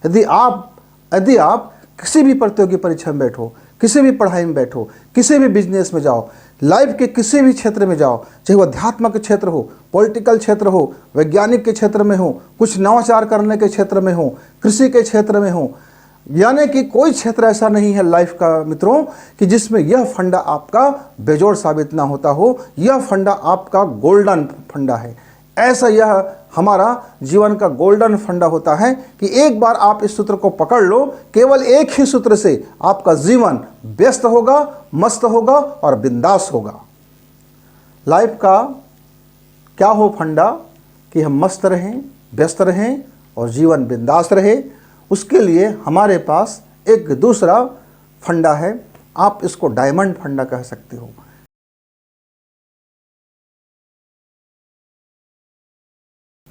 यदि आप किसी भी प्रतियोगी परीक्षा में बैठो, किसी भी पढ़ाई में बैठो, किसी भी बिजनेस में जाओ, लाइफ के किसी भी क्षेत्र में जाओ, चाहे वो अध्यात्म के क्षेत्र हो, पॉलिटिकल क्षेत्र हो, वैज्ञानिक के क्षेत्र में हो, कुछ नवाचार करने के क्षेत्र में हो, कृषि के क्षेत्र में हो, यानी कि कोई क्षेत्र ऐसा नहीं है लाइफ का मित्रों कि जिसमें यह फंडा आपका बेजोड़ साबित ना होता हो। यह फंडा आपका गोल्डन फंडा है। ऐसा यह हमारा जीवन का गोल्डन फंडा होता है कि एक बार आप इस सूत्र को पकड़ लो, केवल एक ही सूत्र से आपका जीवन व्यस्त होगा, मस्त होगा और बिंदास होगा। लाइफ का क्या हो फंडा कि हम मस्त रहें, व्यस्त रहें और जीवन बिंदास रहे। उसके लिए हमारे पास एक दूसरा फंडा है, आप इसको डायमंड फंडा कह सकते हो।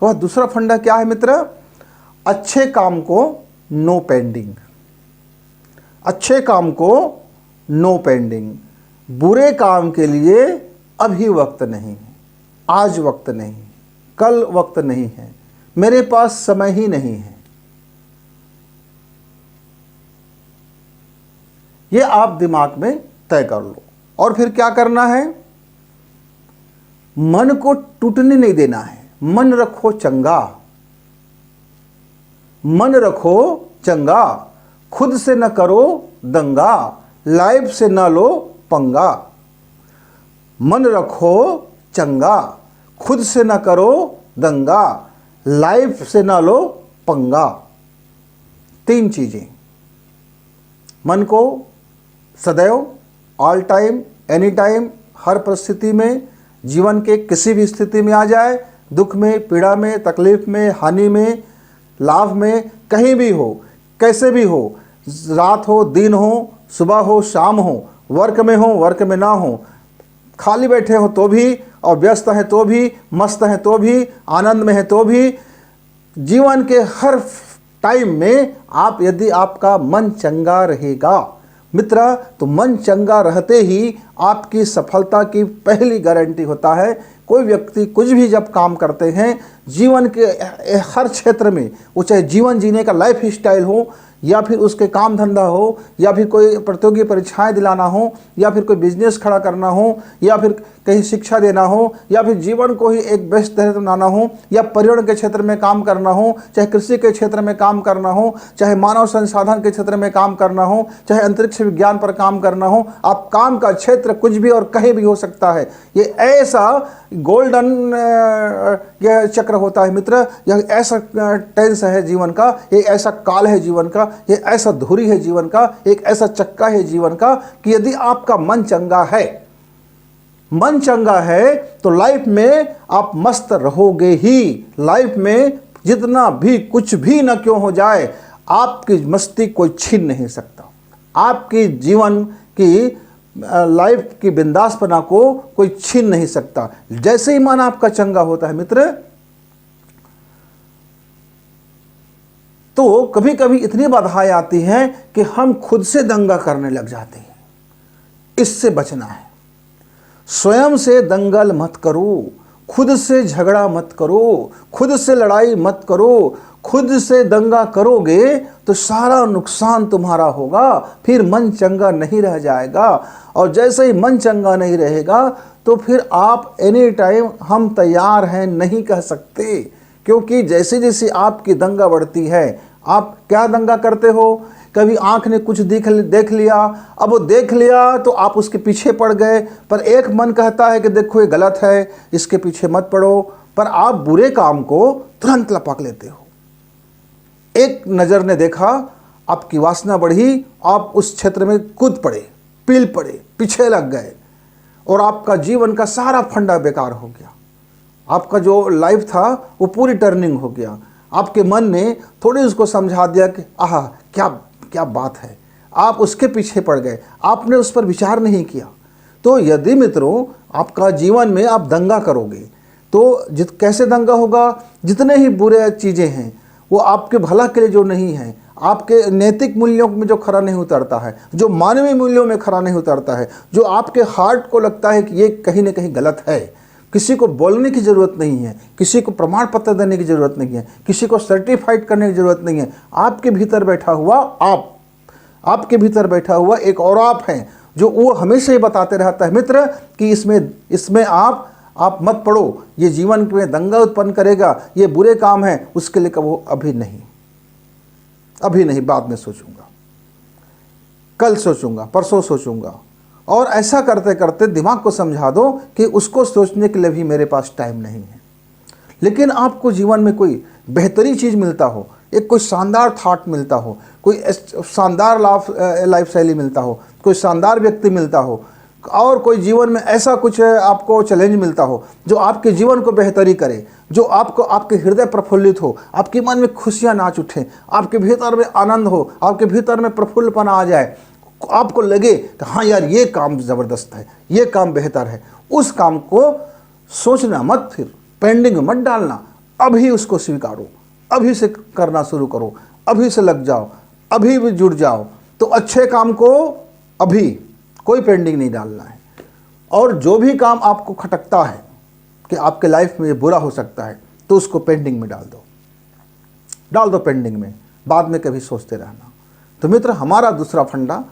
वह दूसरा फंडा क्या है मित्र? अच्छे काम को नो पेंडिंग। अच्छे काम को नो पेंडिंग। बुरे काम के लिए अभी वक्त नहीं है, आज वक्त नहीं है, कल वक्त नहीं है, मेरे पास समय ही नहीं है। ये आप दिमाग में तय कर लो। और फिर क्या करना है? मन को टूटने नहीं देना है। मन रखो चंगा, मन रखो चंगा, खुद से न करो दंगा, लाइफ से न लो पंगा। मन रखो चंगा, खुद से न करो दंगा, लाइफ से न लो पंगा। 3 चीजें। मन को सदैव, ऑल टाइम, एनी टाइम, हर परिस्थिति में, जीवन के किसी भी स्थिति में आ जाए, दुख में, पीड़ा में, तकलीफ में, हानि में, लाभ में, कहीं भी हो, कैसे भी हो, रात हो, दिन हो, सुबह हो, शाम हो, वर्क में हो, वर्क में ना हो, खाली बैठे हो तो भी और व्यस्त है तो भी, मस्त है तो भी, आनंद में है तो भी, जीवन के हर टाइम में आप यदि आपका मन चंगा रहेगा मित्र, तो मन चंगा रहते ही आपकी सफलता की पहली गारंटी होता है। कोई व्यक्ति कुछ भी जब काम करते हैं जीवन के हर क्षेत्र में, वो चाहे जीवन जीने का लाइफ स्टाइल हो या फिर उसके काम धंधा हो या फिर कोई प्रतियोगी परीक्षाएं दिलाना हो या फिर कोई बिजनेस खड़ा करना हो या फिर कहीं शिक्षा देना हो या फिर जीवन को ही एक बेस्ट तरह बनाना हो या पर्यावरण के क्षेत्र में काम करना हो, चाहे कृषि के क्षेत्र में काम करना हो, चाहे मानव संसाधन के क्षेत्र में काम करना हो, चाहे अंतरिक्ष विज्ञान पर काम करना हो, आप काम का क्षेत्र कुछ भी और कहीं भी हो सकता है। ये ऐसा गोल्डन यह चक्र होता है मित्र, यह ऐसा टेंस है जीवन का, ये ऐसा काल है जीवन का, ये ऐसा धुरी है जीवन का, एक ऐसा चक्का है जीवन का कि यदि आपका मन चंगा है, मन चंगा है तो लाइफ में आप मस्त रहोगे ही। लाइफ में जितना भी कुछ भी न क्यों हो जाए, आपकी मस्ती कोई छीन नहीं सकता। आपकी जीवन की लाइफ की बिंदासपना को कोई छीन नहीं सकता। जैसे ही मन आपका चंगा होता है मित्र, तो कभी कभी इतनी बाधाएं आती हैं कि हम खुद से दंगा करने लग जाते हैं। इससे बचना है। स्वयं से दंगल मत करो, खुद से झगड़ा मत करो, खुद से लड़ाई मत करो। खुद से दंगा करोगे तो सारा नुकसान तुम्हारा होगा, फिर मन चंगा नहीं रह जाएगा। और जैसे ही मन चंगा नहीं रहेगा तो फिर आप एनी टाइम हम तैयार हैं नहीं कह सकते, क्योंकि जैसे जैसे आपकी दंगा बढ़ती है, आप क्या दंगा करते हो? कभी आंख ने कुछ देख लिया, अब वो देख लिया तो आप उसके पीछे पड़ गए, पर एक मन कहता है कि देखो ये गलत है, इसके पीछे मत पड़ो, पर आप बुरे काम को तुरंत लपक लेते हो। एक नज़र ने देखा, आपकी वासना बढ़ी, आप उस क्षेत्र में कूद पड़े, पील पड़े, पीछे लग गए और आपका जीवन का सारा फंडा बेकार हो गया। आपका जो लाइफ था वो पूरी टर्निंग हो गया। आपके मन ने थोड़ी उसको समझा दिया कि आहा क्या क्या बात है, आप उसके पीछे पड़ गए, आपने उस पर विचार नहीं किया। तो यदि मित्रों आपका जीवन में आप दंगा करोगे तो कैसे दंगा होगा? जितने ही बुरे चीज़ें हैं वो आपके भला के लिए जो नहीं है, आपके नैतिक मूल्यों में जो खरा नहीं उतरता है, जो मानवीय मूल्यों में खरा नहीं उतरता है, जो आपके हार्ट को लगता है कि ये कहीं ना कहीं गलत है, किसी को बोलने की ज़रूरत नहीं है, किसी को प्रमाण पत्र देने की ज़रूरत नहीं है, किसी को सर्टिफाइड करने की ज़रूरत नहीं है। आपके भीतर बैठा हुआ आपके भीतर बैठा हुआ एक और आप हैं जो वो हमेशा ही बताते रहता है मित्र कि इसमें आप मत पड़ो, ये जीवन में दंगा उत्पन्न करेगा, ये बुरे काम है। उसके लिए कहो अभी नहीं, बाद में सोचूंगा, कल सोचूंगा, परसों सोचूंगा। और ऐसा करते करते दिमाग को समझा दो कि उसको सोचने के लिए भी मेरे पास टाइम नहीं है। लेकिन आपको जीवन में कोई बेहतरीन चीज़ मिलता हो, एक कोई शानदार थॉट मिलता हो, कोई शानदार लाइफ शैली मिलता हो, कोई शानदार व्यक्ति मिलता हो, और कोई जीवन में ऐसा कुछ आपको चैलेंज मिलता हो जो आपके जीवन को बेहतरी करे, जो आपके हृदय प्रफुल्लित हो, आपके मन में खुशियाँ नाच उठें, आपके भीतर में आनंद हो, आपके भीतर में प्रफुल्लपन आ जाए, आपको लगे कि हाँ यार ये काम ज़बरदस्त है, ये काम बेहतर है, उस काम को सोचना मत, फिर पेंडिंग मत डालना, अभी उसको स्वीकारो, अभी से करना शुरू करो, अभी से लग जाओ, अभी भी जुड़ जाओ। तो अच्छे काम को अभी, कोई पेंडिंग नहीं डालना है। और जो भी काम आपको खटकता है कि आपके लाइफ में ये बुरा हो सकता है, तो उसको पेंडिंग में डाल दो पेंडिंग में, बाद में कभी सोचते रहना। तो मित्र, हमारा दूसरा फंडा,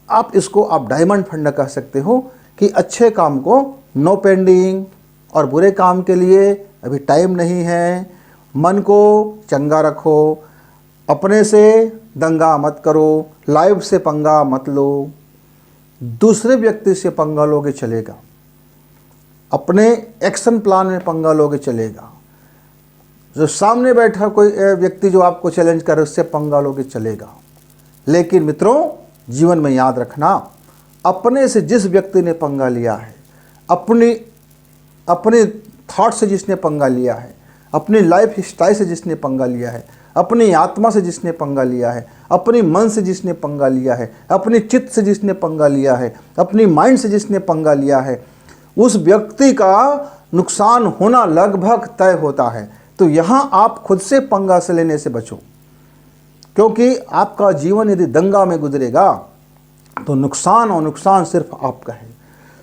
आप डायमंड फंडा कह सकते हो कि अच्छे काम को नो पेंडिंग, और बुरे काम के लिए अभी टाइम नहीं है। मन को चंगा रखो, अपने से दंगा मत करो, लाइफ से पंगा मत लो। दूसरे व्यक्ति से पंगा लोगे चलेगा, अपने एक्शन प्लान में पंगा लोगे चलेगा, जो सामने बैठा कोई व्यक्ति जो आपको चैलेंज करे उससे पंगा लोगे चलेगा। लेकिन मित्रों, जीवन में याद रखना, अपने से जिस व्यक्ति ने पंगा लिया है, अपने थॉट से जिसने पंगा लिया है, अपनी लाइफ स्टाइल से जिसने पंगा लिया है, अपनी आत्मा से जिसने पंगा लिया है, अपनी मन से जिसने पंगा लिया है, अपनी चित्त से जिसने पंगा लिया है, अपनी माइंड से जिसने पंगा लिया है, उस व्यक्ति का नुकसान होना लगभग तय होता है। तो यहाँ आप खुद से पंगा से लेने से बचो, क्योंकि आपका जीवन यदि दंगा में गुजरेगा तो नुकसान और नुकसान सिर्फ आपका है।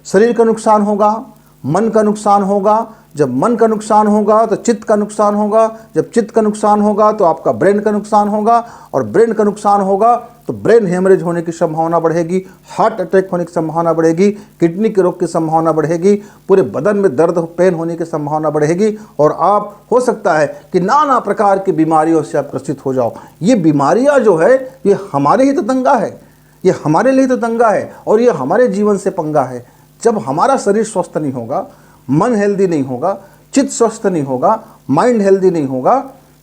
शरीर का नुकसान होगा, मन का नुकसान होगा, जब मन का नुकसान होगा तो चित्त का नुकसान होगा, जब चित्त का नुकसान होगा तो आपका ब्रेन का नुकसान होगा, और ब्रेन का नुकसान होगा तो ब्रेन हेमरेज होने की संभावना बढ़ेगी, हार्ट अटैक होने की संभावना बढ़ेगी, किडनी के रोग की संभावना बढ़ेगी, पूरे बदन में दर्द पेन होने की संभावना बढ़ेगी, और आप हो सकता है कि नाना प्रकार की बीमारियों से आप ग्रसित हो जाओ। ये बीमारियाँ जो है ये हमारे ही तो दंगा है, ये हमारे लिए तो दंगा है, और ये हमारे जीवन से पंगा है। जब हमारा शरीर स्वस्थ नहीं होगा, मन हेल्दी नहीं होगा, चित्त स्वस्थ नहीं होगा, माइंड हेल्दी नहीं होगा,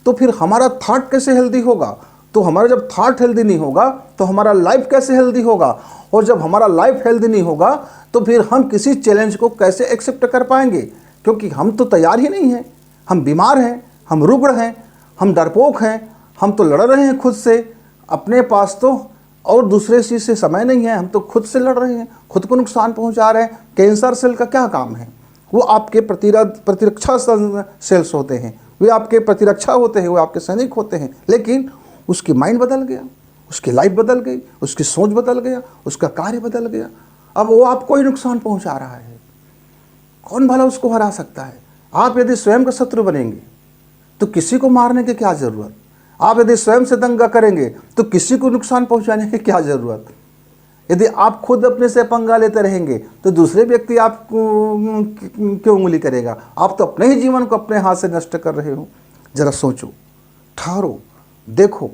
तो फिर हमारा थॉट कैसे हेल्दी होगा? तो हमारा जब थॉट हेल्दी नहीं होगा तो हमारा लाइफ कैसे हेल्दी होगा? और जब हमारा लाइफ हेल्दी नहीं होगा तो फिर हम किसी चैलेंज को कैसे एक्सेप्ट कर पाएंगे? क्योंकि हम तो तैयार ही नहीं हैं, हम बीमार हैं, हम रुग्ण हैं, हम डरपोक हैं, हम तो लड़ रहे हैं खुद से। अपने पास तो और दूसरे चीज़ से समय नहीं है, हम तो खुद से लड़ रहे हैं, खुद को नुकसान पहुंचा रहे हैं। कैंसर सेल का क्या काम है? वो आपके प्रतिरक्षा सेल्स होते हैं, वे आपके प्रतिरक्षा होते हैं, वो आपके सैनिक होते हैं। लेकिन उसकी माइंड बदल गया, उसकी लाइफ बदल गई, उसकी सोच बदल गया, उसका कार्य बदल गया, अब वो आपको ही नुकसान पहुंचा रहा है। कौन भला उसको हरा सकता है? आप यदि स्वयं का शत्रु बनेंगे तो किसी को मारने की क्या ज़रूरत? आप यदि स्वयं से दंगा करेंगे तो किसी को नुकसान पहुंचाने की क्या ज़रूरत? यदि आप खुद अपने से पंगा लेते रहेंगे तो दूसरे व्यक्ति आप क्यों उंगली करेगा? आप तो अपने ही जीवन को अपने हाथ से नष्ट कर रहे हो। जरा सोचो, ठहरो, देखो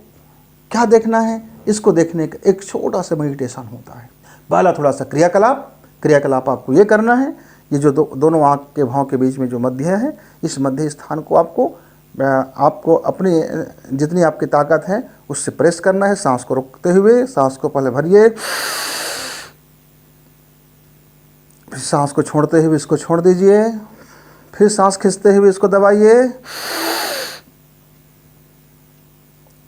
क्या देखना है। इसको देखने का एक छोटा सा मेडिटेशन होता है, पहला थोड़ा सा क्रियाकलाप आपको ये करना है। ये जो दोनों आँख के भाव के बीच में जो मध्य है, इस मध्य स्थान को आपको अपनी जितनी आपकी ताकत है उससे प्रेस करना है। सांस को रोकते हुए सांस को पहले भरिए, फिर सांस को छोड़ते हुए इसको छोड़ दीजिए, फिर सांस खींचते हुए इसको दबाइए,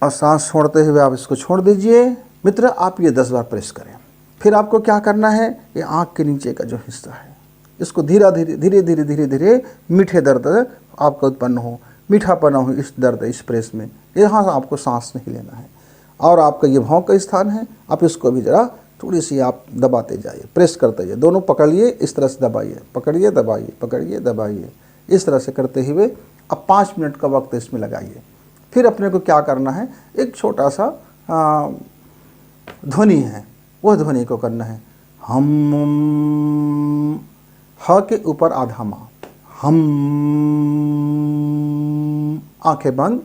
और सांस छोड़ते हुए आप इसको छोड़ दीजिए। मित्र, आप ये 10 बार प्रेस करें। फिर आपको क्या करना है, ये आँख के नीचे का जो हिस्सा है इसको धीरे धीरे मीठे दर्द आपका उत्पन्न हो, मीठापना हो इस दर्द, इस प्रेस में। यहाँ आपको सांस नहीं लेना है। और आपका ये भाव का स्थान है, आप इसको भी ज़रा थोड़ी सी आप दबाते जाइए, प्रेस करते जाइए, दोनों पकड़िए, इस तरह से दबाइए, पकड़िए दबाइए, पकड़िए दबाइए, इस तरह से करते हुए अब 5 मिनट का वक्त इसमें लगाइए। फिर अपने को क्या करना है, एक छोटा सा ध्वनि है, वह ध्वनि को करना है, हम, ह के ऊपर आधा माँ, हम। आंखें बंद,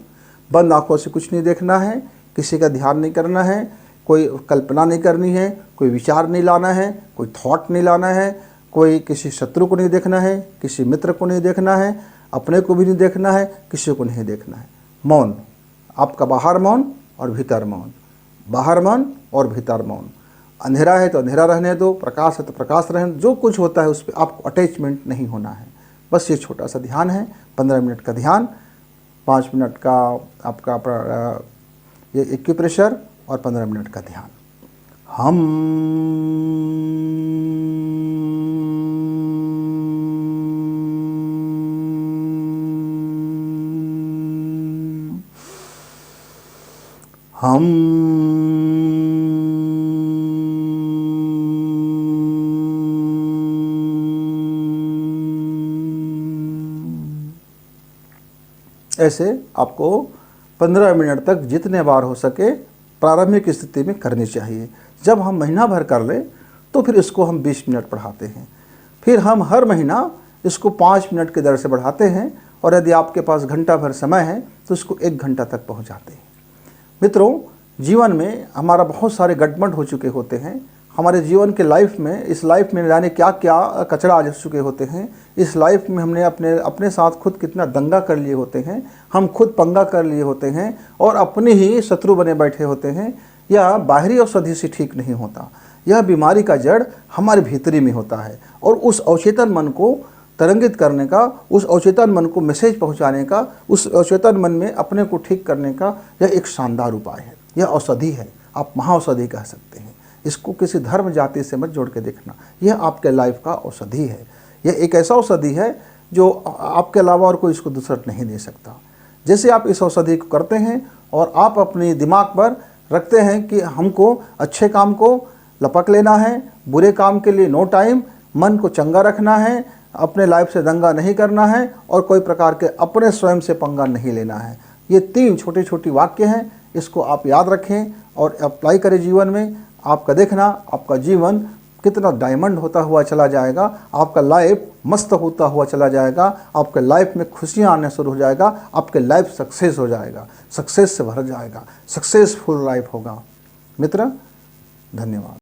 बंद आंखों से कुछ नहीं देखना है, किसी का ध्यान नहीं करना है, कोई कल्पना नहीं करनी है, कोई विचार नहीं लाना है, कोई थॉट नहीं लाना है, कोई किसी शत्रु को नहीं देखना है, किसी मित्र को नहीं देखना है, अपने को भी नहीं देखना है, किसी को नहीं देखना है। मौन, आपका बाहर मौन और भीतर मौन, बाहर मौन और भीतर मौन। अंधेरा है तो अंधेरा रहने दो, प्रकाश है तो प्रकाश रहने दो, जो कुछ होता है उस पर आपको अटैचमेंट नहीं होना है। बस ये छोटा सा ध्यान है, 15 मिनट का ध्यान, 5 मिनट का आपका ये एक्यूप्रेशर और 15 मिनट का ध्यान। हम, ऐसे आपको 15 मिनट तक जितने बार हो सके प्रारंभिक स्थिति में करनी चाहिए। जब हम महीना भर कर लें तो फिर इसको हम 20 मिनट बढ़ाते हैं, फिर हम हर महीना इसको 5 मिनट की दर से बढ़ाते हैं, और यदि आपके पास घंटा भर समय है तो इसको 1 घंटा तक पहुंचाते हैं। मित्रों, जीवन में हमारा बहुत सारे गड़बड़ हो चुके होते हैं, हमारे जीवन के लाइफ में, इस लाइफ में जाने क्या क्या कचरा आ चुके होते हैं, इस लाइफ में हमने अपने साथ खुद कितना दंगा कर लिए होते हैं, हम खुद पंगा कर लिए होते हैं और अपने ही शत्रु बने बैठे होते हैं। या बाहरी औषधि से ठीक नहीं होता, यह बीमारी का जड़ हमारे भीतरी में होता है, और उस अवचेतन मन को तरंगित करने का, उस अवचेतन मन को मैसेज पहुंचाने का, उस अवचेतन मन में अपने को ठीक करने का यह एक शानदार उपाय है। यह औषधि है, आप महाऔषधि कह सकते हैं। इसको किसी धर्म जाति से मत जोड़ के देखना, यह आपके लाइफ का औषधि है। यह एक ऐसा औषधि है जो आपके अलावा और कोई इसको दूसरा नहीं दे सकता। जैसे आप इस औषधि को करते हैं और आप अपने दिमाग पर रखते हैं कि हमको अच्छे काम को लपक लेना है, बुरे काम के लिए नो टाइम, मन को चंगा रखना है, अपने लाइफ से दंगा नहीं करना है और कोई प्रकार के अपने स्वयं से पंगा नहीं लेना है। ये 3 छोटे छोटे वाक्य हैं, इसको आप याद रखें और अप्लाई करें जीवन में। आपका देखना, आपका जीवन कितना डायमंड होता हुआ चला जाएगा, आपका लाइफ मस्त होता हुआ चला जाएगा, आपके लाइफ में खुशियां आने शुरू हो जाएगा, आपके लाइफ सक्सेस हो जाएगा, सक्सेस से भर जाएगा, सक्सेसफुल लाइफ होगा। मित्र, धन्यवाद।